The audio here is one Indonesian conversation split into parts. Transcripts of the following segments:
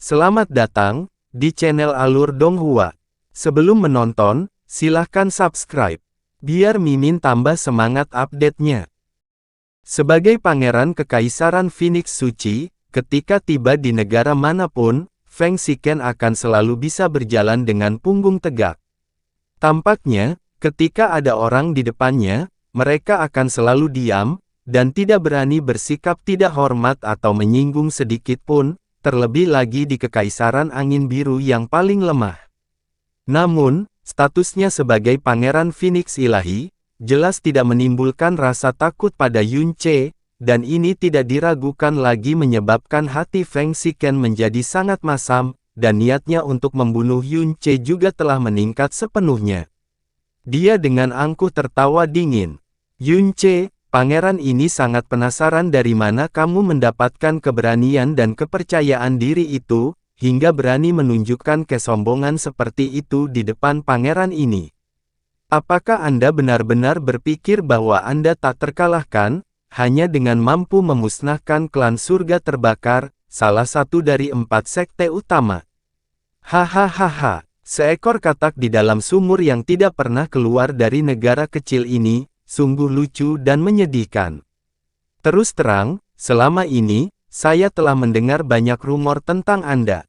Selamat datang di channel Alur Donghua. Sebelum menonton, silahkan subscribe, biar Mimin tambah semangat update-nya. Sebagai pangeran Kekaisaran Phoenix Suci, ketika tiba di negara manapun, Feng Shiken akan selalu bisa berjalan dengan punggung tegak. Tampaknya, ketika ada orang di depannya, mereka akan selalu diam, dan tidak berani bersikap tidak hormat atau menyinggung sedikit pun, terlebih lagi di Kekaisaran Angin Biru yang paling lemah. Namun, statusnya sebagai Pangeran Phoenix Ilahi, jelas tidak menimbulkan rasa takut pada Yun Ce, dan ini tidak diragukan lagi menyebabkan hati Feng Shiken menjadi sangat masam, dan niatnya untuk membunuh Yun Ce juga telah meningkat sepenuhnya. Dia dengan angkuh tertawa dingin. Yun Ce, pangeran ini sangat penasaran dari mana kamu mendapatkan keberanian dan kepercayaan diri itu, hingga berani menunjukkan kesombongan seperti itu di depan pangeran ini. Apakah Anda benar-benar berpikir bahwa Anda tak terkalahkan, hanya dengan mampu memusnahkan klan surga terbakar, salah satu dari 4 sekte utama? Hahaha, seekor katak di dalam sumur yang tidak pernah keluar dari negara kecil ini, sungguh lucu dan menyedihkan. Terus terang, selama ini, saya telah mendengar banyak rumor tentang Anda.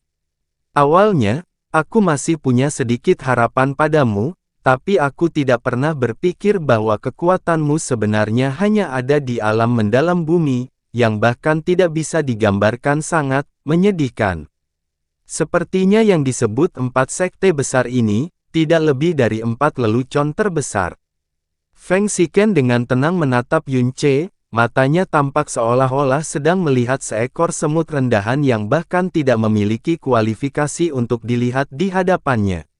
Awalnya, aku masih punya sedikit harapan padamu, tapi aku tidak pernah berpikir bahwa kekuatanmu sebenarnya hanya ada di alam mendalam bumi, yang bahkan tidak bisa digambarkan sangat menyedihkan. Sepertinya yang disebut 4 sekte besar ini, tidak lebih dari 4 lelucon terbesar. Feng Shiken dengan tenang menatap Yun Ce, matanya tampak seolah-olah sedang melihat seekor semut rendahan yang bahkan tidak memiliki kualifikasi untuk dilihat di hadapannya.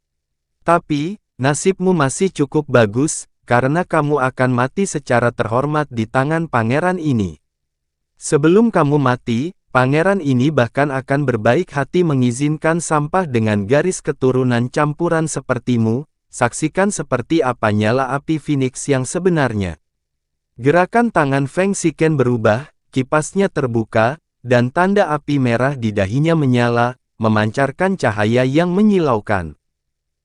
Tapi, nasibmu masih cukup bagus, karena kamu akan mati secara terhormat di tangan pangeran ini. Sebelum kamu mati, pangeran ini bahkan akan berbaik hati mengizinkan sampah dengan garis keturunan campuran sepertimu. Saksikan seperti apa nyala api Phoenix yang sebenarnya. Gerakan tangan Feng Shiken berubah, kipasnya terbuka, dan tanda api merah di dahinya menyala, memancarkan cahaya yang menyilaukan.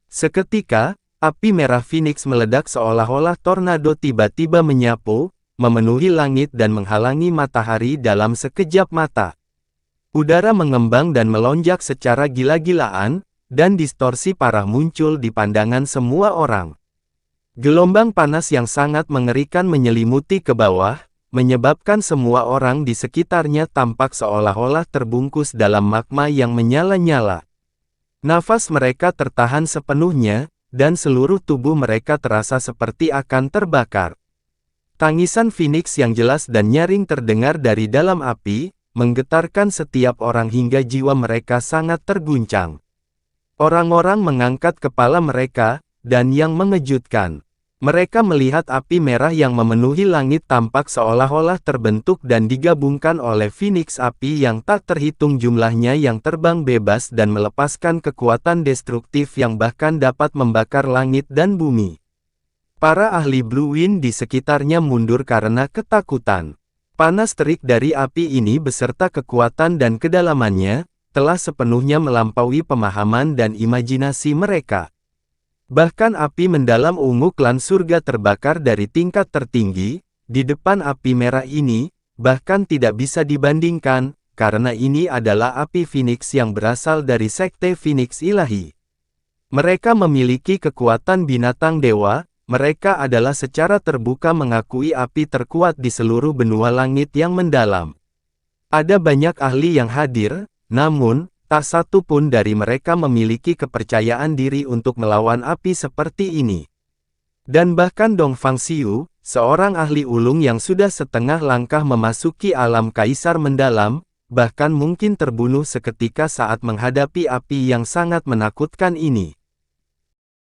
Seketika, api merah Phoenix meledak seolah-olah tornado tiba-tiba menyapu, memenuhi langit dan menghalangi matahari dalam sekejap mata. Udara mengembang dan melonjak secara gila-gilaan, dan distorsi parah muncul di pandangan semua orang. Gelombang panas yang sangat mengerikan menyelimuti ke bawah, menyebabkan semua orang di sekitarnya tampak seolah-olah terbungkus dalam magma yang menyala-nyala. Nafas mereka tertahan sepenuhnya, dan seluruh tubuh mereka terasa seperti akan terbakar. Tangisan Phoenix yang jelas dan nyaring terdengar dari dalam api, menggetarkan setiap orang hingga jiwa mereka sangat terguncang. Orang-orang mengangkat kepala mereka, dan yang mengejutkan, mereka melihat api merah yang memenuhi langit tampak seolah-olah terbentuk dan digabungkan oleh Phoenix api yang tak terhitung jumlahnya yang terbang bebas dan melepaskan kekuatan destruktif yang bahkan dapat membakar langit dan bumi. Para ahli Blue Wind di sekitarnya mundur karena ketakutan. Panas terik dari api ini beserta kekuatan dan kedalamannya, telah sepenuhnya melampaui pemahaman dan imajinasi mereka. Bahkan api mendalam ungu klan surga terbakar dari tingkat tertinggi, di depan api merah ini, bahkan tidak bisa dibandingkan, karena ini adalah api Phoenix yang berasal dari Sekte Phoenix Ilahi. Mereka memiliki kekuatan binatang dewa, mereka adalah secara terbuka mengakui api terkuat di seluruh benua langit yang mendalam. Ada banyak ahli yang hadir, namun, tak satu pun dari mereka memiliki kepercayaan diri untuk melawan api seperti ini. Dan bahkan Dong Fangxiu, seorang ahli ulung yang sudah setengah langkah memasuki alam kaisar mendalam, bahkan mungkin terbunuh seketika saat menghadapi api yang sangat menakutkan ini.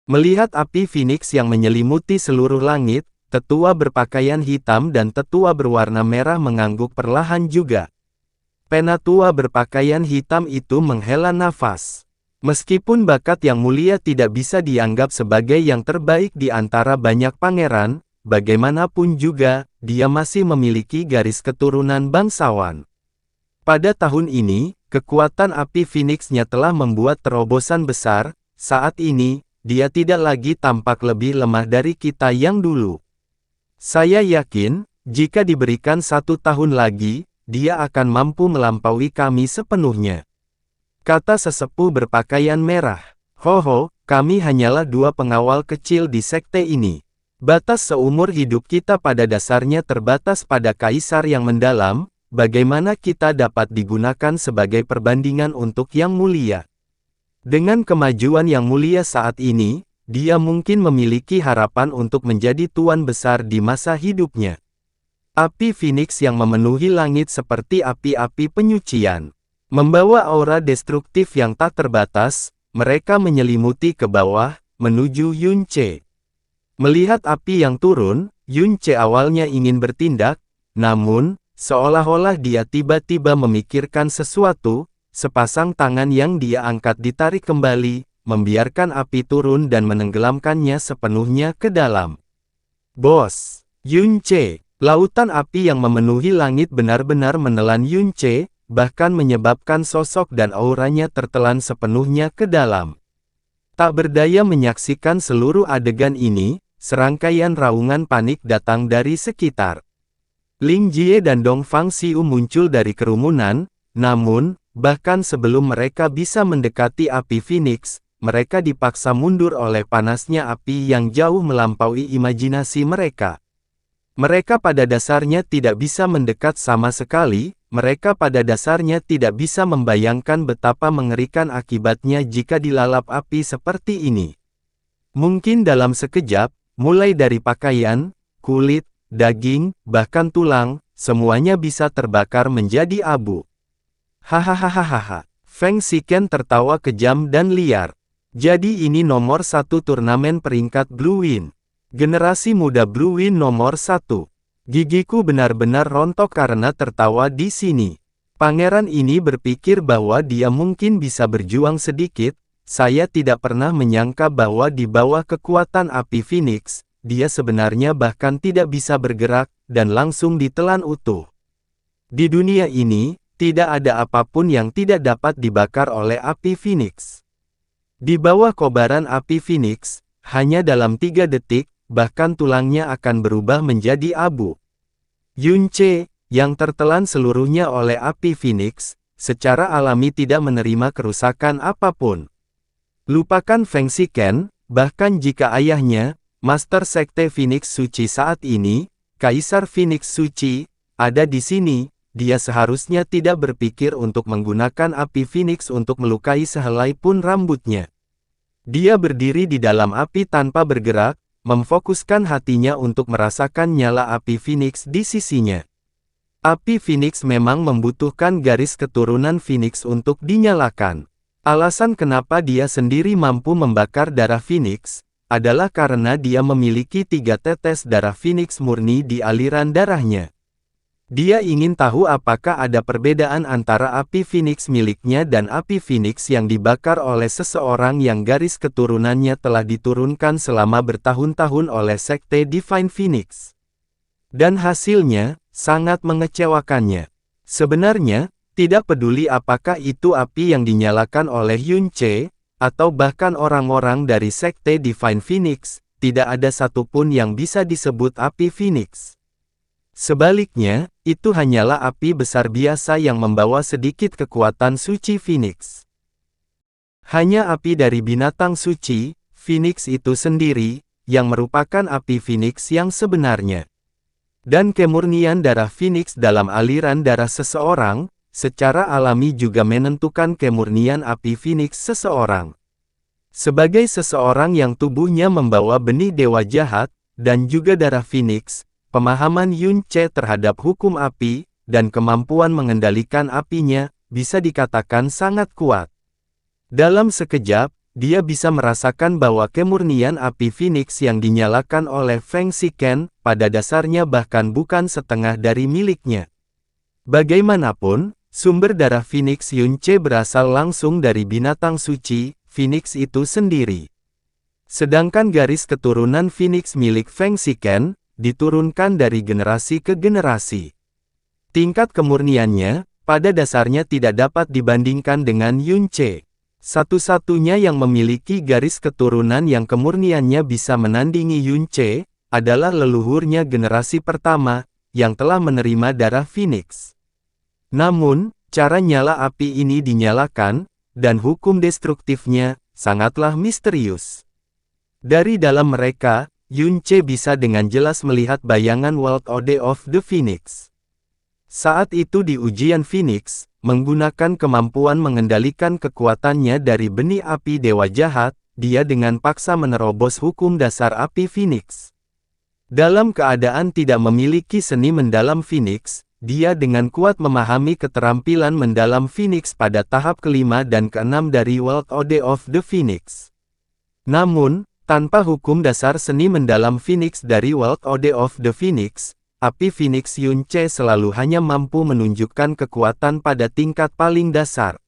Melihat api Phoenix yang menyelimuti seluruh langit, tetua berpakaian hitam dan tetua berwarna merah mengangguk perlahan juga. Penatua berpakaian hitam itu menghela nafas. Meskipun bakat yang mulia tidak bisa dianggap sebagai yang terbaik di antara banyak pangeran, bagaimanapun juga, dia masih memiliki garis keturunan bangsawan. Pada tahun ini, kekuatan api Phoenix-nya telah membuat terobosan besar. Saat ini, dia tidak lagi tampak lebih lemah dari kita yang dulu. Saya yakin, jika diberikan 1 tahun lagi, dia akan mampu melampaui kami sepenuhnya. Kata sesepuh berpakaian merah. Hoho, kami hanyalah 2 pengawal kecil di sekte ini. Batas seumur hidup kita pada dasarnya terbatas pada kaisar yang mendalam. Bagaimana kita dapat digunakan sebagai perbandingan untuk yang mulia? Dengan kemajuan yang mulia saat ini, dia mungkin memiliki harapan untuk menjadi tuan besar di masa hidupnya. Api Phoenix yang memenuhi langit seperti api-api penyucian. Membawa aura destruktif yang tak terbatas, mereka menyelimuti ke bawah, menuju Yun Ce. Melihat api yang turun, Yun Ce awalnya ingin bertindak, namun, seolah-olah dia tiba-tiba memikirkan sesuatu, sepasang tangan yang dia angkat ditarik kembali, membiarkan api turun dan menenggelamkannya sepenuhnya ke dalam. Bos! Yun Ce! Lautan api yang memenuhi langit benar-benar menelan Yun Ce, bahkan menyebabkan sosok dan auranya tertelan sepenuhnya ke dalam. Tak berdaya menyaksikan seluruh adegan ini, serangkaian raungan panik datang dari sekitar. Ling Jie dan Dong Fang Xiu muncul dari kerumunan, namun, bahkan sebelum mereka bisa mendekati api Phoenix, mereka dipaksa mundur oleh panasnya api yang jauh melampaui imajinasi mereka. Mereka pada dasarnya tidak bisa mendekat sama sekali, mereka pada dasarnya tidak bisa membayangkan betapa mengerikan akibatnya jika dilalap api seperti ini. Mungkin dalam sekejap, mulai dari pakaian, kulit, daging, bahkan tulang, semuanya bisa terbakar menjadi abu. Hahaha. Feng Xiken tertawa kejam dan liar. Jadi ini nomor 1 turnamen peringkat Blue Wind. Generasi muda Blue Wind nomor 1. Gigiku benar-benar rontok karena tertawa di sini. Pangeran ini berpikir bahwa dia mungkin bisa berjuang sedikit. Saya tidak pernah menyangka bahwa di bawah kekuatan api Phoenix, dia sebenarnya bahkan tidak bisa bergerak, dan langsung ditelan utuh. Di dunia ini, tidak ada apapun yang tidak dapat dibakar oleh api Phoenix. Di bawah kobaran api Phoenix, hanya dalam 3 detik, bahkan tulangnya akan berubah menjadi abu. Yun Ce, yang tertelan seluruhnya oleh api Phoenix, secara alami tidak menerima kerusakan apapun. Lupakan Feng Xiken, bahkan jika ayahnya, Master Sekte Phoenix Suci saat ini, Kaisar Phoenix Suci, ada di sini, dia seharusnya tidak berpikir untuk menggunakan api Phoenix untuk melukai sehelai pun rambutnya. Dia berdiri di dalam api tanpa bergerak, memfokuskan hatinya untuk merasakan nyala api Phoenix di sisinya. Api Phoenix memang membutuhkan garis keturunan Phoenix untuk dinyalakan. Alasan kenapa dia sendiri mampu membakar darah Phoenix, adalah karena dia memiliki 3 tetes darah Phoenix murni di aliran darahnya. Dia ingin tahu apakah ada perbedaan antara api Phoenix miliknya dan api Phoenix yang dibakar oleh seseorang yang garis keturunannya telah diturunkan selama bertahun-tahun oleh Sekte Divine Phoenix. Dan hasilnya, sangat mengecewakannya. Sebenarnya, tidak peduli apakah itu api yang dinyalakan oleh Yun Ce, atau bahkan orang-orang dari Sekte Divine Phoenix, tidak ada satupun yang bisa disebut api Phoenix. Sebaliknya, itu hanyalah api besar biasa yang membawa sedikit kekuatan suci Phoenix. Hanya api dari binatang suci, Phoenix itu sendiri, yang merupakan api Phoenix yang sebenarnya. Dan kemurnian darah Phoenix dalam aliran darah seseorang, secara alami juga menentukan kemurnian api Phoenix seseorang. Sebagai seseorang yang tubuhnya membawa benih dewa jahat, dan juga darah Phoenix, pemahaman Yun Ce terhadap hukum api, dan kemampuan mengendalikan apinya, bisa dikatakan sangat kuat. Dalam sekejap, dia bisa merasakan bahwa kemurnian api Phoenix yang dinyalakan oleh Feng Xiken, pada dasarnya bahkan bukan setengah dari miliknya. Bagaimanapun, sumber darah Phoenix Yun Ce berasal langsung dari binatang suci, Phoenix itu sendiri. Sedangkan garis keturunan Phoenix milik Feng Xiken, diturunkan dari generasi ke generasi. Tingkat kemurniannya, pada dasarnya tidak dapat dibandingkan dengan Yunche. Satu-satunya yang memiliki garis keturunan yang kemurniannya bisa menandingi Yunche, adalah leluhurnya generasi pertama, yang telah menerima darah Phoenix. Namun, cara nyala api ini dinyalakan, dan hukum destruktifnya, sangatlah misterius. Dari dalam mereka, Yunche bisa dengan jelas melihat bayangan World Ode of the Phoenix. Saat itu di ujian Phoenix, menggunakan kemampuan mengendalikan kekuatannya dari benih api dewa jahat, dia dengan paksa menerobos hukum dasar api Phoenix. Dalam keadaan tidak memiliki seni mendalam Phoenix, dia dengan kuat memahami keterampilan mendalam Phoenix pada tahap kelima dan keenam dari World Ode of the Phoenix. Namun, tanpa hukum dasar seni mendalam Phoenix dari World Ode of the Phoenix, api Phoenix Yunche selalu hanya mampu menunjukkan kekuatan pada tingkat paling dasar.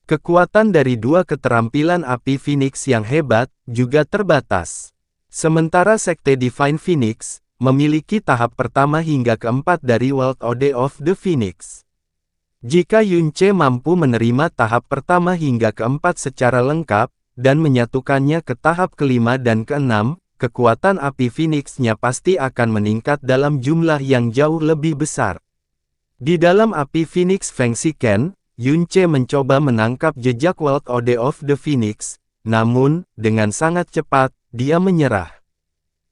Kekuatan dari dua keterampilan api Phoenix yang hebat, juga terbatas. Sementara Sekte Divine Phoenix, memiliki tahap pertama hingga keempat dari World Ode of the Phoenix. Jika Yunche mampu menerima tahap pertama hingga keempat secara lengkap, dan menyatukannya ke tahap kelima dan keenam, kekuatan api Phoenix-nya pasti akan meningkat dalam jumlah yang jauh lebih besar. Di dalam api Phoenix Feng Shiken, Yunche mencoba menangkap jejak World Ode of the Phoenix, namun, dengan sangat cepat, dia menyerah.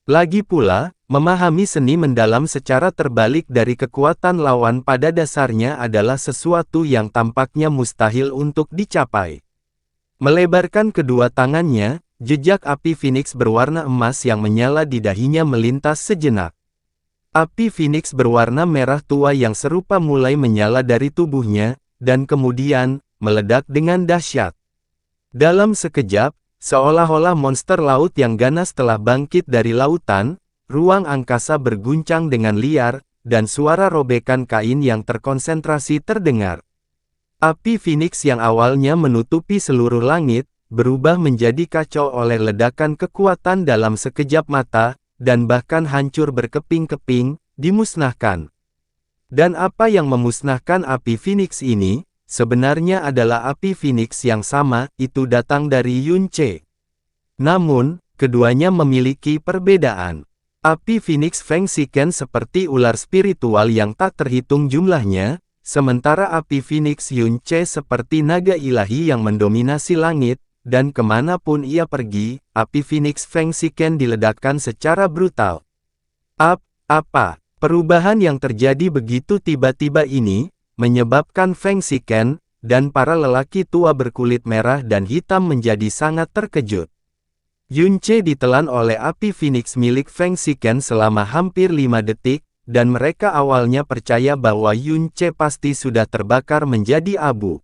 Lagi pula, memahami seni mendalam secara terbalik dari kekuatan lawan pada dasarnya adalah sesuatu yang tampaknya mustahil untuk dicapai. Melebarkan kedua tangannya, jejak api Phoenix berwarna emas yang menyala di dahinya melintas sejenak. Api Phoenix berwarna merah tua yang serupa mulai menyala dari tubuhnya, dan kemudian, meledak dengan dahsyat. Dalam sekejap, seolah-olah monster laut yang ganas telah bangkit dari lautan, ruang angkasa berguncang dengan liar, dan suara robekan kain yang terkonsentrasi terdengar. Api Phoenix yang awalnya menutupi seluruh langit, berubah menjadi kacau oleh ledakan kekuatan dalam sekejap mata, dan bahkan hancur berkeping-keping, dimusnahkan. Dan apa yang memusnahkan api Phoenix ini, sebenarnya adalah api Phoenix yang sama, itu datang dari Yunche. Namun, keduanya memiliki perbedaan. Api Phoenix Feng Shiken seperti ular spiritual yang tak terhitung jumlahnya, sementara api Phoenix Yunche seperti naga ilahi yang mendominasi langit, dan kemanapun ia pergi, api Phoenix Feng Shiken diledakkan secara brutal. Apa? Perubahan yang terjadi begitu tiba-tiba ini, menyebabkan Feng Shiken, dan para lelaki tua berkulit merah dan hitam menjadi sangat terkejut. Yunche ditelan oleh api Phoenix milik Feng Shiken selama hampir 5 detik, dan mereka awalnya percaya bahwa Yunche pasti sudah terbakar menjadi abu.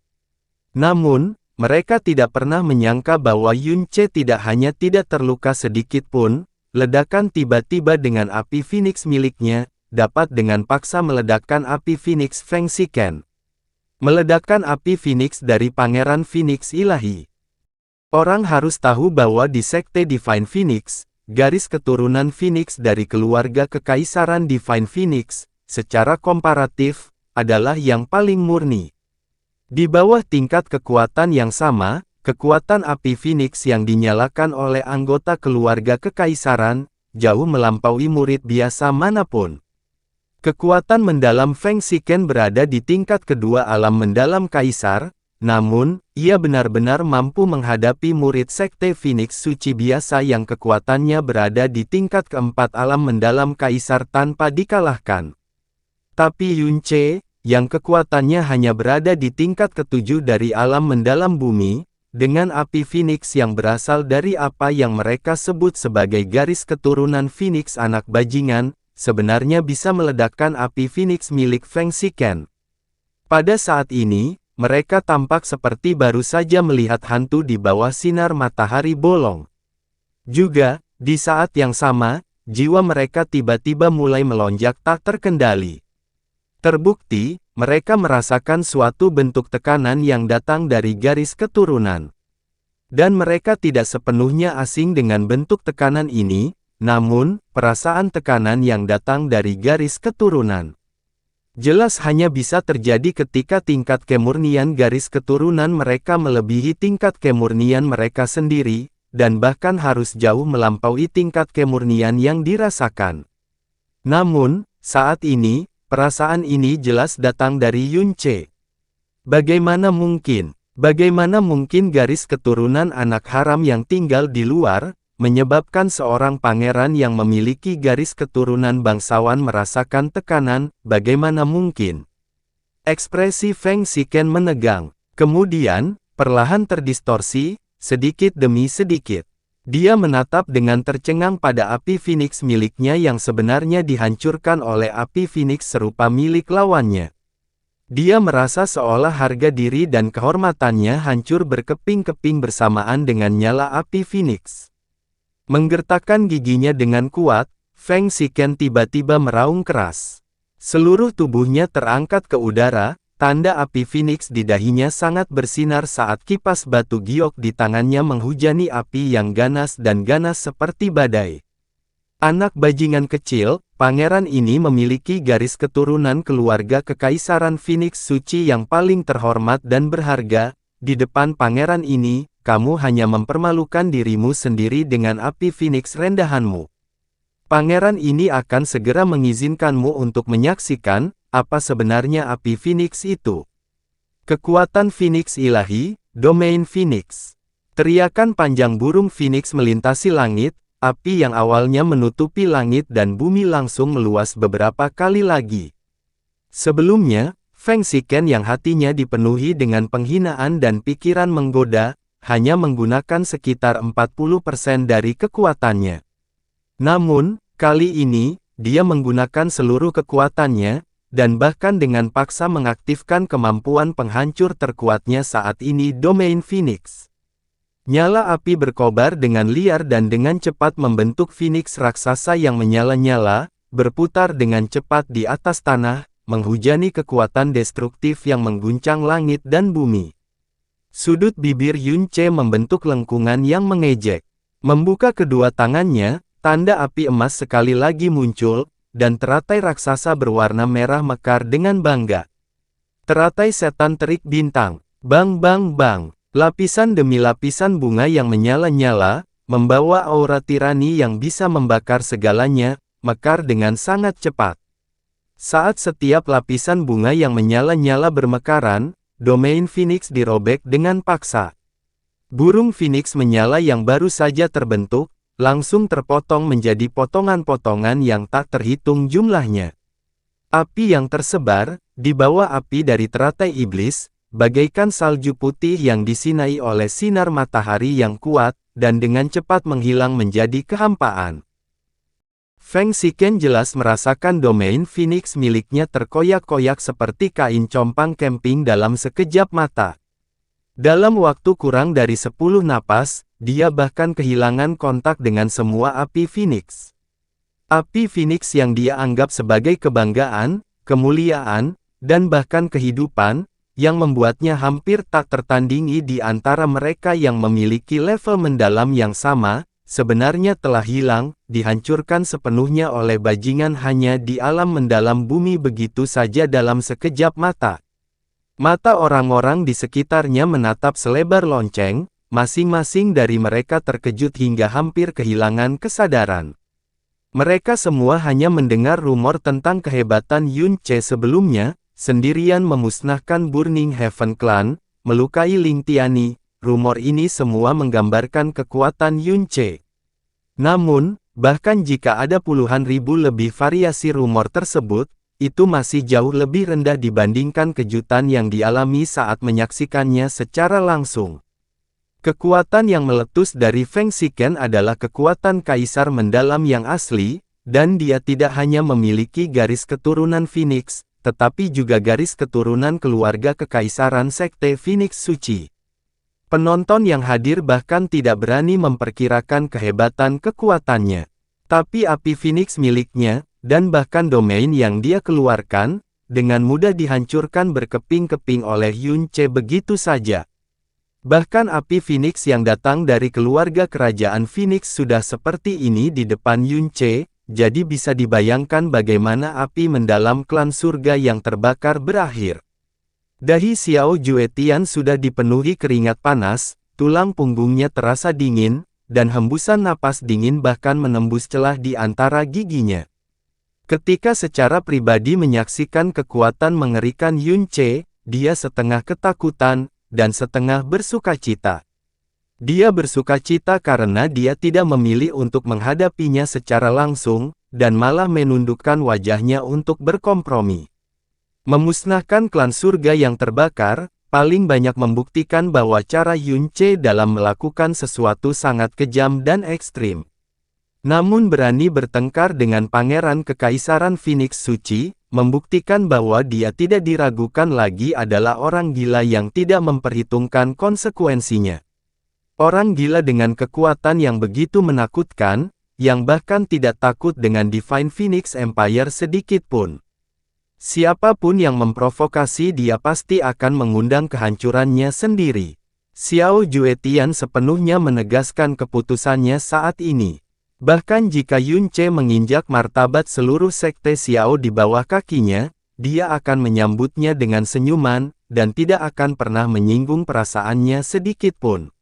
Namun, mereka tidak pernah menyangka bahwa Yunche tidak hanya tidak terluka sedikit pun, ledakan tiba-tiba dengan api Phoenix miliknya, dapat dengan paksa meledakkan api Phoenix Feng Shiken. Meledakkan api Phoenix dari Pangeran Phoenix Ilahi. Orang harus tahu bahwa di Sekte Divine Phoenix, garis keturunan Phoenix dari keluarga Kekaisaran Divine Phoenix, secara komparatif, adalah yang paling murni. Di bawah tingkat kekuatan yang sama, kekuatan api Phoenix yang dinyalakan oleh anggota keluarga Kekaisaran, jauh melampaui murid biasa manapun. Kekuatan mendalam Feng Shiken berada di tingkat kedua alam mendalam Kaisar, namun, ia benar-benar mampu menghadapi murid Sekte Phoenix Suci biasa yang kekuatannya berada di tingkat keempat alam mendalam Kaisar tanpa dikalahkan. Tapi Yunche, yang kekuatannya hanya berada di tingkat ketujuh dari alam mendalam bumi, dengan api Phoenix yang berasal dari apa yang mereka sebut sebagai garis keturunan Phoenix anak bajingan, sebenarnya bisa meledakkan api Phoenix milik Feng Shiken. Pada saat ini, mereka tampak seperti baru saja melihat hantu di bawah sinar matahari bolong. Juga, di saat yang sama, jiwa mereka tiba-tiba mulai melonjak tak terkendali. Terbukti, mereka merasakan suatu bentuk tekanan yang datang dari garis keturunan. Dan mereka tidak sepenuhnya asing dengan bentuk tekanan ini, namun, perasaan tekanan yang datang dari garis keturunan. Jelas hanya bisa terjadi ketika tingkat kemurnian garis keturunan mereka melebihi tingkat kemurnian mereka sendiri, dan bahkan harus jauh melampaui tingkat kemurnian yang dirasakan. Namun, saat ini, perasaan ini jelas datang dari Yunce. Bagaimana mungkin? Bagaimana mungkin garis keturunan anak haram yang tinggal di luar, menyebabkan seorang pangeran yang memiliki garis keturunan bangsawan merasakan tekanan? Bagaimana mungkin? Ekspresi Feng Shiken menegang. Kemudian, perlahan terdistorsi, sedikit demi sedikit. Dia menatap dengan tercengang pada api Phoenix miliknya yang sebenarnya dihancurkan oleh api Phoenix serupa milik lawannya. Dia merasa seolah harga diri dan kehormatannya hancur berkeping-keping bersamaan dengan nyala api Phoenix. Menggertakkan giginya dengan kuat, Feng Shiken tiba-tiba meraung keras. Seluruh tubuhnya terangkat ke udara, tanda api Phoenix di dahinya sangat bersinar saat kipas batu giok di tangannya menghujani api yang ganas dan ganas seperti badai. Anak bajingan kecil, pangeran ini memiliki garis keturunan keluarga kekaisaran Phoenix suci yang paling terhormat dan berharga. Di depan pangeran ini, kamu hanya mempermalukan dirimu sendiri dengan api Phoenix rendahanmu. Pangeran ini akan segera mengizinkanmu untuk menyaksikan apa sebenarnya api Phoenix itu. Kekuatan Phoenix ilahi, domain Phoenix. Teriakan panjang burung Phoenix melintasi langit. Api yang awalnya menutupi langit dan bumi langsung meluas beberapa kali lagi. Sebelumnya, Feng Shiken yang hatinya dipenuhi dengan penghinaan dan pikiran menggoda, hanya menggunakan sekitar 40% dari kekuatannya. Namun, kali ini, dia menggunakan seluruh kekuatannya, dan bahkan dengan paksa mengaktifkan kemampuan penghancur terkuatnya saat ini domain Phoenix. Nyala api berkobar dengan liar dan dengan cepat membentuk Phoenix raksasa yang menyala-nyala, berputar dengan cepat di atas tanah, menghujani kekuatan destruktif yang mengguncang langit dan bumi. Sudut bibir Yunce membentuk lengkungan yang mengejek. Membuka kedua tangannya, tanda api emas sekali lagi muncul, dan teratai raksasa berwarna merah mekar dengan bangga. Teratai setan terik bintang, bang bang bang. Lapisan demi lapisan bunga yang menyala-nyala, membawa aura tirani yang bisa membakar segalanya, mekar dengan sangat cepat. Saat setiap lapisan bunga yang menyala-nyala bermekaran, domain Phoenix dirobek dengan paksa. Burung Phoenix menyala yang baru saja terbentuk, langsung terpotong menjadi potongan-potongan yang tak terhitung jumlahnya. Api yang tersebar, di bawah api dari teratai iblis, bagaikan salju putih yang disinai oleh sinar matahari yang kuat, dan dengan cepat menghilang menjadi kehampaan. Feng Shiken jelas merasakan domain Phoenix miliknya terkoyak-koyak seperti kain compang camping dalam sekejap mata. Dalam waktu kurang dari 10 napas, dia bahkan kehilangan kontak dengan semua api Phoenix. Api Phoenix yang dia anggap sebagai kebanggaan, kemuliaan, dan bahkan kehidupan, yang membuatnya hampir tak tertandingi di antara mereka yang memiliki level mendalam yang sama, sebenarnya telah hilang, dihancurkan sepenuhnya oleh bajingan hanya di alam mendalam bumi begitu saja dalam sekejap mata. Mata orang-orang di sekitarnya menatap selebar lonceng, masing-masing dari mereka terkejut hingga hampir kehilangan kesadaran. Mereka semua hanya mendengar rumor tentang kehebatan Yunce sebelumnya, sendirian memusnahkan Burning Heaven Clan, melukai Ling Tiani. Rumor ini semua menggambarkan kekuatan Yunce. Namun, bahkan jika ada puluhan ribu lebih variasi rumor tersebut, itu masih jauh lebih rendah dibandingkan kejutan yang dialami saat menyaksikannya secara langsung. Kekuatan yang meletus dari Feng Shiken adalah kekuatan kaisar mendalam yang asli, dan dia tidak hanya memiliki garis keturunan Phoenix, tetapi juga garis keturunan keluarga kekaisaran Sekte Phoenix Suci. Penonton yang hadir bahkan tidak berani memperkirakan kehebatan kekuatannya. Tapi api Phoenix miliknya, dan bahkan domain yang dia keluarkan, dengan mudah dihancurkan berkeping-keping oleh Yunce begitu saja. Bahkan api Phoenix yang datang dari keluarga kerajaan Phoenix sudah seperti ini di depan Yunce, jadi bisa dibayangkan bagaimana api mendalam klan surga yang terbakar berakhir. Dahi Xiao Juetian sudah dipenuhi keringat panas, tulang punggungnya terasa dingin, dan hembusan napas dingin bahkan menembus celah di antara giginya. Ketika secara pribadi menyaksikan kekuatan mengerikan Yun Ce, dia setengah ketakutan, dan setengah bersukacita. Dia bersukacita karena dia tidak memilih untuk menghadapinya secara langsung, dan malah menundukkan wajahnya untuk berkompromi. Memusnahkan klan surga yang terbakar, paling banyak membuktikan bahwa cara Yun Ce dalam melakukan sesuatu sangat kejam dan ekstrim. Namun berani bertengkar dengan Pangeran Kekaisaran Phoenix Suci, membuktikan bahwa dia tidak diragukan lagi adalah orang gila yang tidak memperhitungkan konsekuensinya. Orang gila dengan kekuatan yang begitu menakutkan, yang bahkan tidak takut dengan Divine Phoenix Empire sedikit pun. Siapapun yang memprovokasi dia pasti akan mengundang kehancurannya sendiri. Xiao Juetian sepenuhnya menegaskan keputusannya saat ini. Bahkan jika Yun Ce menginjak martabat seluruh sekte Xiao di bawah kakinya, dia akan menyambutnya dengan senyuman, dan tidak akan pernah menyinggung perasaannya sedikit pun.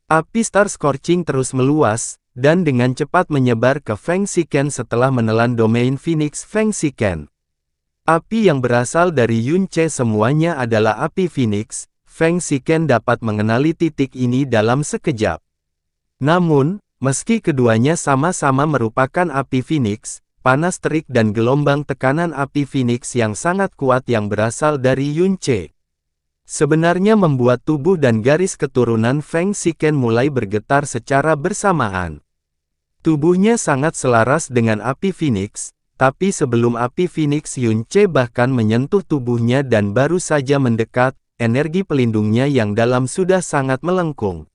Api Star Scorching terus meluas, dan dengan cepat menyebar ke Feng Shiken setelah menelan domain Phoenix Feng Shiken. Api yang berasal dari Yun Ce semuanya adalah api Phoenix. Feng Shiken dapat mengenali titik ini dalam sekejap. Namun, meski keduanya sama-sama merupakan api Phoenix, panas terik dan gelombang tekanan api Phoenix yang sangat kuat yang berasal dari Yun Ce sebenarnya membuat tubuh dan garis keturunan Feng Shiken mulai bergetar secara bersamaan. Tubuhnya sangat selaras dengan api Phoenix, tapi sebelum api Phoenix Yun Ce bahkan menyentuh tubuhnya dan baru saja mendekat, energi pelindungnya yang dalam sudah sangat melengkung.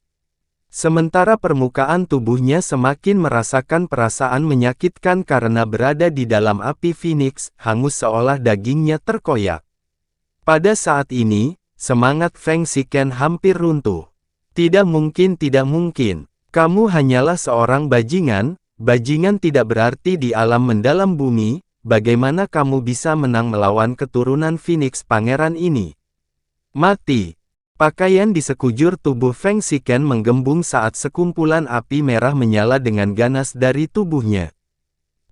Sementara permukaan tubuhnya semakin merasakan perasaan menyakitkan karena berada di dalam api Phoenix, hangus seolah dagingnya terkoyak. Pada saat ini, semangat Feng Shiken hampir runtuh. Tidak mungkin, tidak mungkin. Kamu hanyalah seorang bajingan, bajingan tidak berarti di alam mendalam bumi, bagaimana kamu bisa menang melawan keturunan Phoenix Pangeran ini? Mati. Pakaian di sekujur tubuh Feng Shiken menggembung saat sekumpulan api merah menyala dengan ganas dari tubuhnya.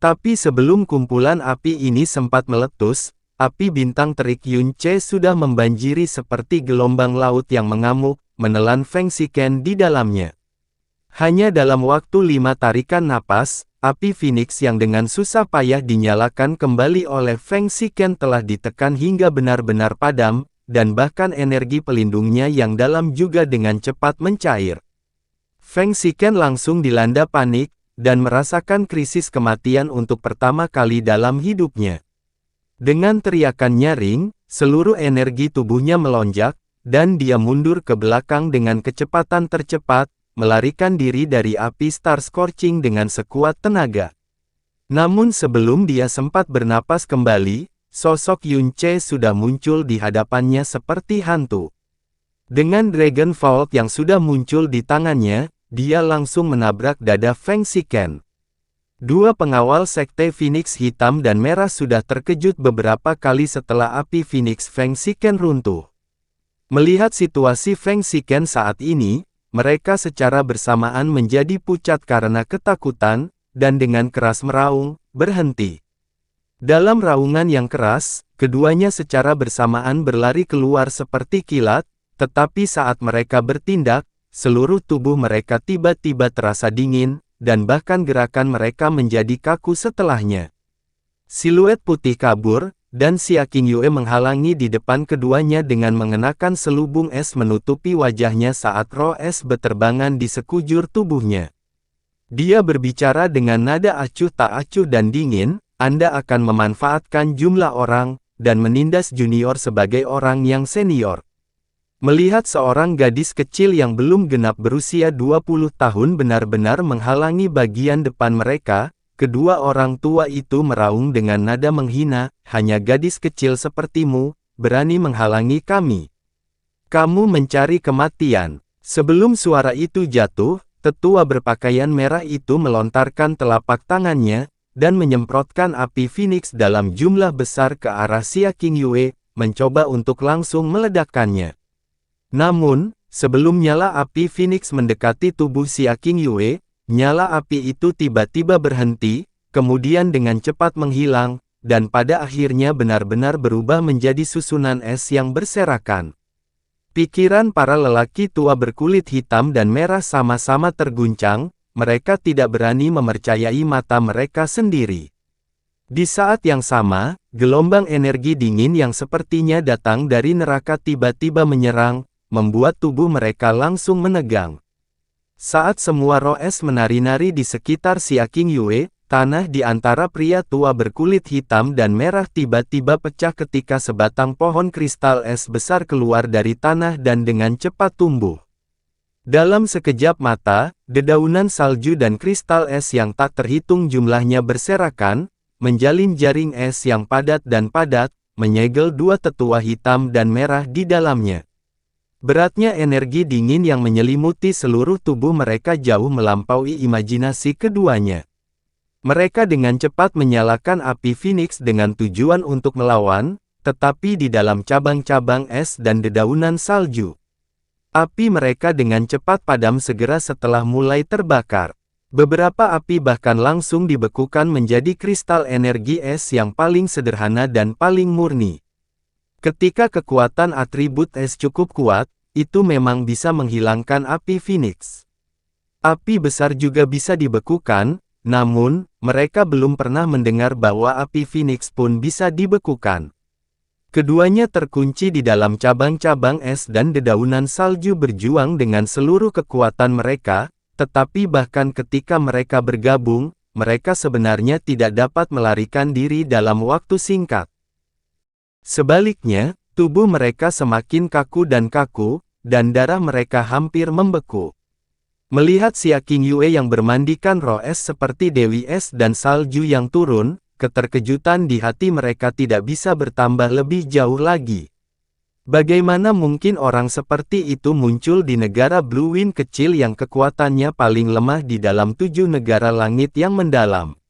Tapi sebelum kumpulan api ini sempat meletus, api bintang terik Yun Ce sudah membanjiri seperti gelombang laut yang mengamuk, menelan Feng Shiken di dalamnya. Hanya dalam waktu 5 tarikan napas, api Phoenix yang dengan susah payah dinyalakan kembali oleh Feng Shiken telah ditekan hingga benar-benar padam, dan bahkan energi pelindungnya yang dalam juga dengan cepat mencair. Feng Shiken langsung dilanda panik, dan merasakan krisis kematian untuk pertama kali dalam hidupnya. Dengan teriakan nyaring, seluruh energi tubuhnya melonjak, dan dia mundur ke belakang dengan kecepatan tercepat, melarikan diri dari api Star Scorching dengan sekuat tenaga. Namun sebelum dia sempat bernapas kembali, sosok Yun Ce sudah muncul di hadapannya seperti hantu. Dengan Dragon Vault yang sudah muncul di tangannya, dia langsung menabrak dada Feng Shiken. Dua pengawal sekte Phoenix hitam dan merah sudah terkejut beberapa kali setelah api Phoenix Feng Shiken runtuh. Melihat situasi Feng Shiken saat ini, mereka secara bersamaan menjadi pucat karena ketakutan, dan dengan keras meraung, berhenti. Dalam raungan yang keras, keduanya secara bersamaan berlari keluar seperti kilat, tetapi saat mereka bertindak, seluruh tubuh mereka tiba-tiba terasa dingin, dan bahkan gerakan mereka menjadi kaku setelahnya. Siluet putih kabur, dan Xia Qingyue menghalangi di depan keduanya dengan mengenakan selubung es menutupi wajahnya saat roh es beterbangan di sekujur tubuhnya. Dia berbicara dengan nada acuh tak acuh dan dingin, Anda akan memanfaatkan jumlah orang, dan menindas junior sebagai orang yang senior. Melihat seorang gadis kecil yang belum genap berusia 20 tahun benar-benar menghalangi bagian depan mereka, kedua orang tua itu meraung dengan nada menghina, hanya gadis kecil sepertimu, berani menghalangi kami. Kamu mencari kematian. Sebelum suara itu jatuh, tetua berpakaian merah itu melontarkan telapak tangannya, dan menyemprotkan api Phoenix dalam jumlah besar ke arah Xia Qingyue, mencoba untuk langsung meledakkannya. Namun, sebelum nyala api Phoenix mendekati tubuh Xia Qingyue, nyala api itu tiba-tiba berhenti, kemudian dengan cepat menghilang, dan pada akhirnya benar-benar berubah menjadi susunan es yang berserakan. Pikiran para lelaki tua berkulit hitam dan merah sama-sama terguncang, mereka tidak berani mempercayai mata mereka sendiri. Di saat yang sama, gelombang energi dingin yang sepertinya datang dari neraka tiba-tiba menyerang, membuat tubuh mereka langsung menegang. Saat semua roh es menari-nari di sekitar Xia Qingyue, tanah di antara pria tua berkulit hitam dan merah tiba-tiba pecah ketika sebatang pohon kristal es besar keluar dari tanah dan dengan cepat tumbuh. Dalam sekejap mata, dedaunan salju dan kristal es yang tak terhitung jumlahnya berserakan, menjalin jaring es yang padat dan padat, menyegel dua tetua hitam dan merah di dalamnya. Beratnya energi dingin yang menyelimuti seluruh tubuh mereka jauh melampaui imajinasi keduanya. Mereka dengan cepat menyalakan api Phoenix dengan tujuan untuk melawan, tetapi di dalam cabang-cabang es dan dedaunan salju. Api mereka dengan cepat padam segera setelah mulai terbakar. Beberapa api bahkan langsung dibekukan menjadi kristal energi es yang paling sederhana dan paling murni. Ketika kekuatan atribut es cukup kuat, itu memang bisa menghilangkan api Phoenix. Api besar juga bisa dibekukan, namun, mereka belum pernah mendengar bahwa api Phoenix pun bisa dibekukan. Keduanya terkunci di dalam cabang-cabang es dan dedaunan salju berjuang dengan seluruh kekuatan mereka, tetapi bahkan ketika mereka bergabung, mereka sebenarnya tidak dapat melarikan diri dalam waktu singkat. Sebaliknya, tubuh mereka semakin kaku, dan darah mereka hampir membeku. Melihat Xia Qingyue yang bermandikan roh es seperti Dewi Es dan salju yang turun, keterkejutan di hati mereka tidak bisa bertambah lebih jauh lagi. Bagaimana mungkin orang seperti itu muncul di negara Blue Wind kecil yang kekuatannya paling lemah di dalam 7 negara langit yang mendalam?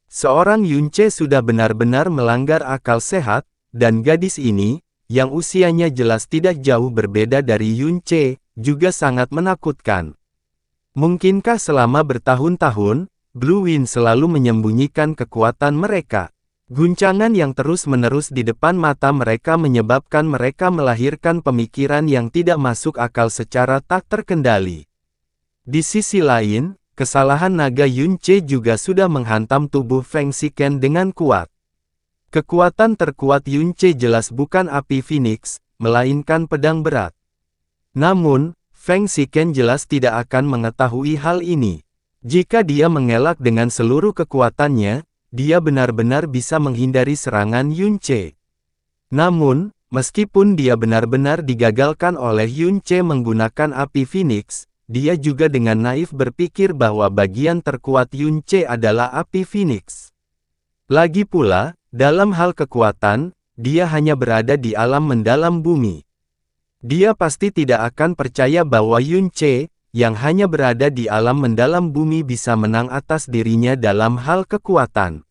Seorang Yunce sudah benar-benar melanggar akal sehat, dan gadis ini, yang usianya jelas tidak jauh berbeda dari Yunce, juga sangat menakutkan. Mungkinkah selama bertahun-tahun, Blue Wind selalu menyembunyikan kekuatan mereka? Guncangan yang terus-menerus di depan mata mereka menyebabkan mereka melahirkan pemikiran yang tidak masuk akal secara tak terkendali. Di sisi lain, kesalahan naga Yunce juga sudah menghantam tubuh Feng Shiken dengan kuat. Kekuatan terkuat Yunce jelas bukan api Phoenix, melainkan pedang berat. Namun, Feng Shiken jelas tidak akan mengetahui hal ini. Jika dia mengelak dengan seluruh kekuatannya, dia benar-benar bisa menghindari serangan Yunce. Namun, meskipun dia benar-benar digagalkan oleh Yunce menggunakan api Phoenix, dia juga dengan naif berpikir bahwa bagian terkuat Yunce adalah api Phoenix. Lagi pula, dalam hal kekuatan, dia hanya berada di alam mendalam bumi. Dia pasti tidak akan percaya bahwa Yunce, yang hanya berada di alam mendalam bumi bisa menang atas dirinya dalam hal kekuatan.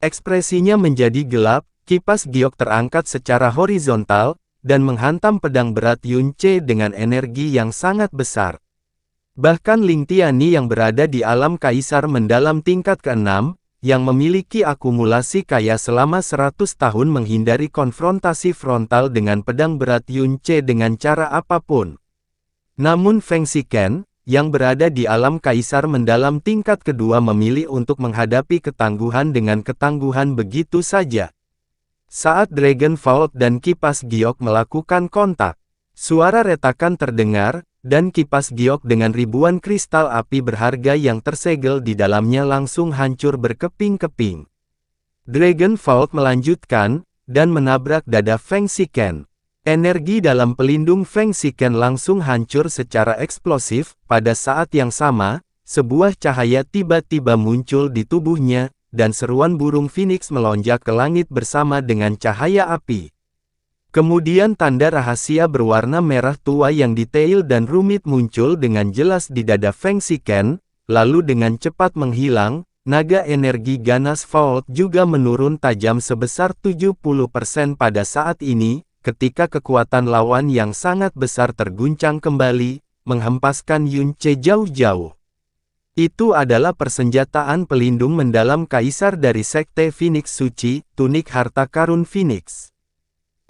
Ekspresinya menjadi gelap, kipas giok terangkat secara horizontal, dan menghantam pedang berat Yunce dengan energi yang sangat besar. Bahkan Ling Tiani yang berada di alam kaisar mendalam tingkat ke-6, yang memiliki akumulasi kaya selama 100 tahun menghindari konfrontasi frontal dengan pedang berat Yunce dengan cara apapun. Namun Feng Shiken, yang berada di alam kaisar mendalam tingkat kedua memilih untuk menghadapi ketangguhan dengan ketangguhan begitu saja. Saat Dragon Vault dan kipas giok melakukan kontak, suara retakan terdengar, dan kipas giok dengan ribuan kristal api berharga yang tersegel di dalamnya langsung hancur berkeping-keping. Dragon Vault melanjutkan, dan menabrak dada Feng Shiken. Energi dalam pelindung Feng Shiken langsung hancur secara eksplosif. Pada saat yang sama, sebuah cahaya tiba-tiba muncul di tubuhnya, dan seruan burung Phoenix melonjak ke langit bersama dengan cahaya api. Kemudian tanda rahasia berwarna merah tua yang detail dan rumit muncul dengan jelas di dada Feng Shiken, lalu dengan cepat menghilang, naga energi ganas Vault juga menurun tajam sebesar 70% pada saat ini, ketika kekuatan lawan yang sangat besar terguncang kembali, menghempaskan Yunce jauh-jauh. Itu adalah persenjataan pelindung mendalam kaisar dari Sekte Phoenix Suci, tunik harta karun Phoenix.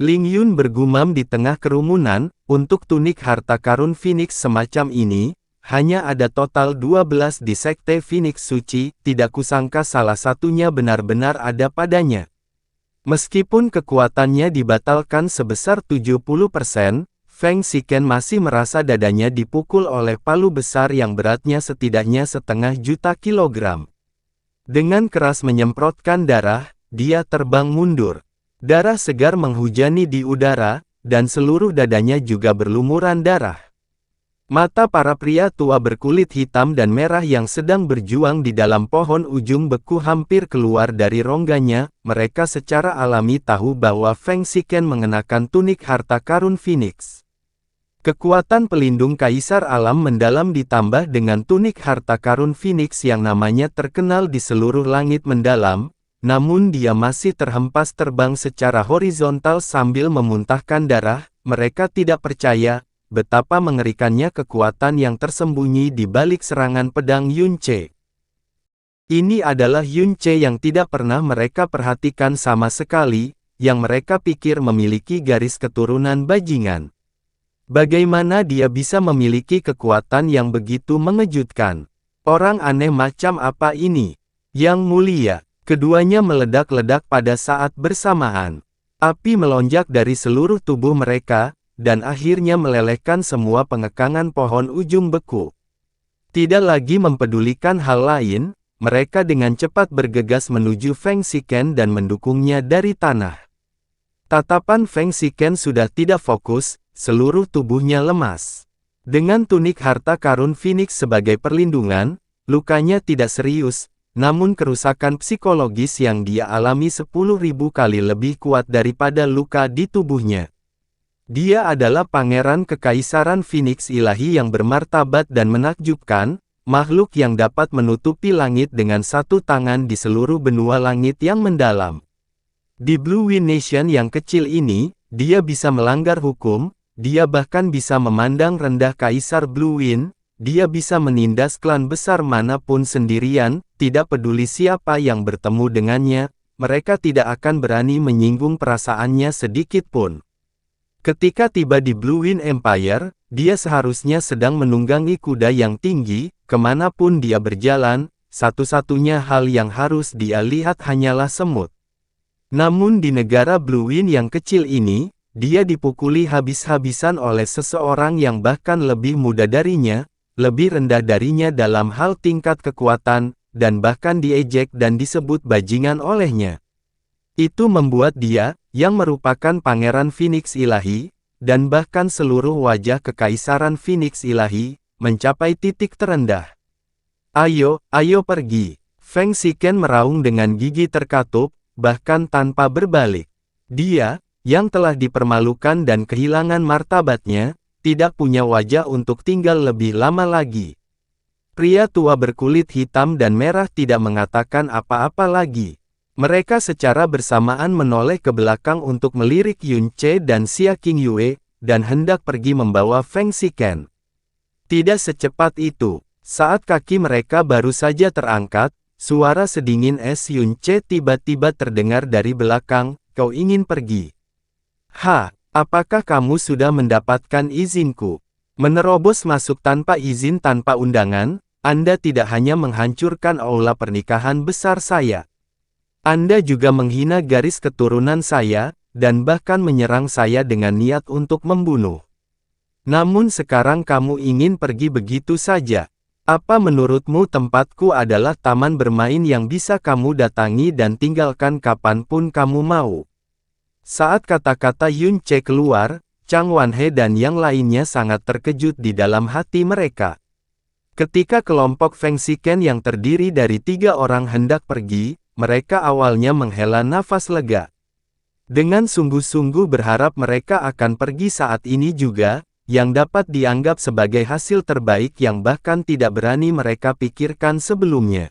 Ling Yun bergumam di tengah kerumunan, untuk tunik harta karun Phoenix semacam ini, hanya ada total 12 di Sekte Phoenix Suci, tidak kusangka salah satunya benar-benar ada padanya. Meskipun kekuatannya dibatalkan sebesar 70%, Feng Shiken masih merasa dadanya dipukul oleh palu besar yang beratnya setidaknya 1,5 juta kilogram. Dengan keras menyemprotkan darah, dia terbang mundur. Darah segar menghujani di udara, dan seluruh dadanya juga berlumuran darah. Mata para pria tua berkulit hitam dan merah yang sedang berjuang di dalam pohon ujung beku hampir keluar dari rongganya. Mereka secara alami tahu bahwa Feng Shiken mengenakan tunik harta karun Phoenix. Kekuatan pelindung kaisar alam mendalam ditambah dengan tunik harta karun Phoenix yang namanya terkenal di seluruh langit mendalam, namun dia masih terhempas terbang secara horizontal sambil memuntahkan darah. Mereka tidak percaya betapa mengerikannya kekuatan yang tersembunyi di balik serangan pedang Yunce. Ini adalah Yunce yang tidak pernah mereka perhatikan sama sekali, yang mereka pikir memiliki garis keturunan bajingan. Bagaimana dia bisa memiliki kekuatan yang begitu mengejutkan? Orang aneh macam apa ini? Yang mulia, keduanya meledak-ledak pada saat bersamaan. Api melonjak dari seluruh tubuh mereka, dan akhirnya melelehkan semua pengekangan pohon ujung beku. Tidak lagi mempedulikan hal lain, mereka dengan cepat bergegas menuju Feng Shiken dan mendukungnya dari tanah. Tatapan Feng Shiken sudah tidak fokus, seluruh tubuhnya lemas. Dengan tunik harta karun Phoenix sebagai perlindungan, lukanya tidak serius, namun kerusakan psikologis yang dia alami 10.000 kali lebih kuat daripada luka di tubuhnya. Dia adalah pangeran kekaisaran Phoenix ilahi yang bermartabat dan menakjubkan, makhluk yang dapat menutupi langit dengan satu tangan di seluruh benua langit yang mendalam. Di Blue Wind Nation yang kecil ini, dia bisa melanggar hukum, dia bahkan bisa memandang rendah Kaisar Blue Wind, dia bisa menindas klan besar manapun sendirian, tidak peduli siapa yang bertemu dengannya, mereka tidak akan berani menyinggung perasaannya sedikit pun. Ketika tiba di Blue Wind Empire, dia seharusnya sedang menunggangi kuda yang tinggi, kemanapun dia berjalan, satu-satunya hal yang harus dia lihat hanyalah semut. Namun di negara Blue Wind yang kecil ini, dia dipukuli habis-habisan oleh seseorang yang bahkan lebih muda darinya, lebih rendah darinya dalam hal tingkat kekuatan, dan bahkan diejek dan disebut bajingan olehnya. Itu membuat dia, yang merupakan pangeran Phoenix ilahi, dan bahkan seluruh wajah kekaisaran Phoenix ilahi, mencapai titik terendah. Ayo, ayo pergi. Feng Shiken meraung dengan gigi terkatup, bahkan tanpa berbalik. Dia, yang telah dipermalukan dan kehilangan martabatnya, tidak punya wajah untuk tinggal lebih lama lagi. Pria tua berkulit hitam dan merah tidak mengatakan apa-apa lagi. Mereka secara bersamaan menoleh ke belakang untuk melirik Yunce dan Xia Qingyue, dan hendak pergi membawa Feng Shiken. Tidak secepat itu. Saat kaki mereka baru saja terangkat, suara sedingin es Yunce tiba-tiba terdengar dari belakang, "Kau ingin pergi? Apakah kamu sudah mendapatkan izinku? Menerobos masuk tanpa izin tanpa undangan, Anda tidak hanya menghancurkan aula pernikahan besar saya. Anda juga menghina garis keturunan saya, dan bahkan menyerang saya dengan niat untuk membunuh. Namun sekarang kamu ingin pergi begitu saja. Apa menurutmu tempatku adalah taman bermain yang bisa kamu datangi dan tinggalkan kapanpun kamu mau?" Saat kata-kata Yunce keluar, Chang Wanhe dan yang lainnya sangat terkejut di dalam hati mereka. Ketika kelompok Feng Shiken yang terdiri dari 3 orang hendak pergi, mereka awalnya menghela nafas lega. Dengan sungguh-sungguh berharap mereka akan pergi saat ini juga, yang dapat dianggap sebagai hasil terbaik yang bahkan tidak berani mereka pikirkan sebelumnya.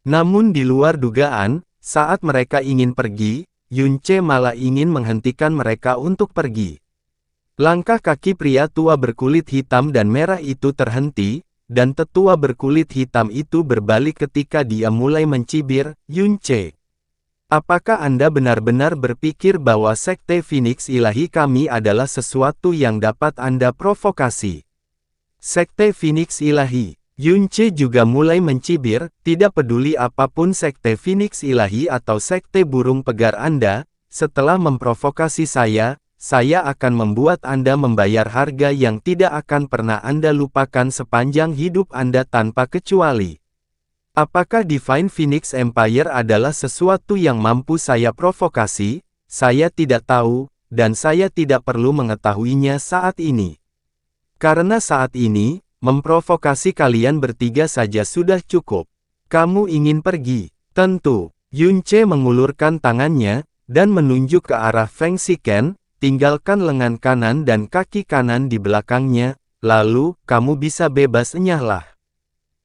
Namun di luar dugaan, saat mereka ingin pergi, Yunce malah ingin menghentikan mereka untuk pergi. Langkah kaki pria tua berkulit hitam dan merah itu terhenti, dan tetua berkulit hitam itu berbalik ketika dia mulai mencibir, "Yunce, apakah Anda benar-benar berpikir bahwa Sekte Phoenix Ilahi kami adalah sesuatu yang dapat Anda provokasi?" Sekte Phoenix Ilahi. Yunce juga mulai mencibir, "Tidak peduli apapun Sekte Phoenix Ilahi atau Sekte Burung Pegar Anda, setelah memprovokasi saya akan membuat Anda membayar harga yang tidak akan pernah Anda lupakan sepanjang hidup Anda tanpa kecuali. Apakah Divine Phoenix Empire adalah sesuatu yang mampu saya provokasi? Saya tidak tahu, dan saya tidak perlu mengetahuinya saat ini. Karena saat ini, memprovokasi kalian bertiga saja sudah cukup. Kamu ingin pergi? Tentu." Yunce mengulurkan tangannya, dan menunjuk ke arah Feng Shiken, "Tinggalkan lengan kanan dan kaki kanan di belakangnya, lalu, kamu bisa bebas, enyahlah."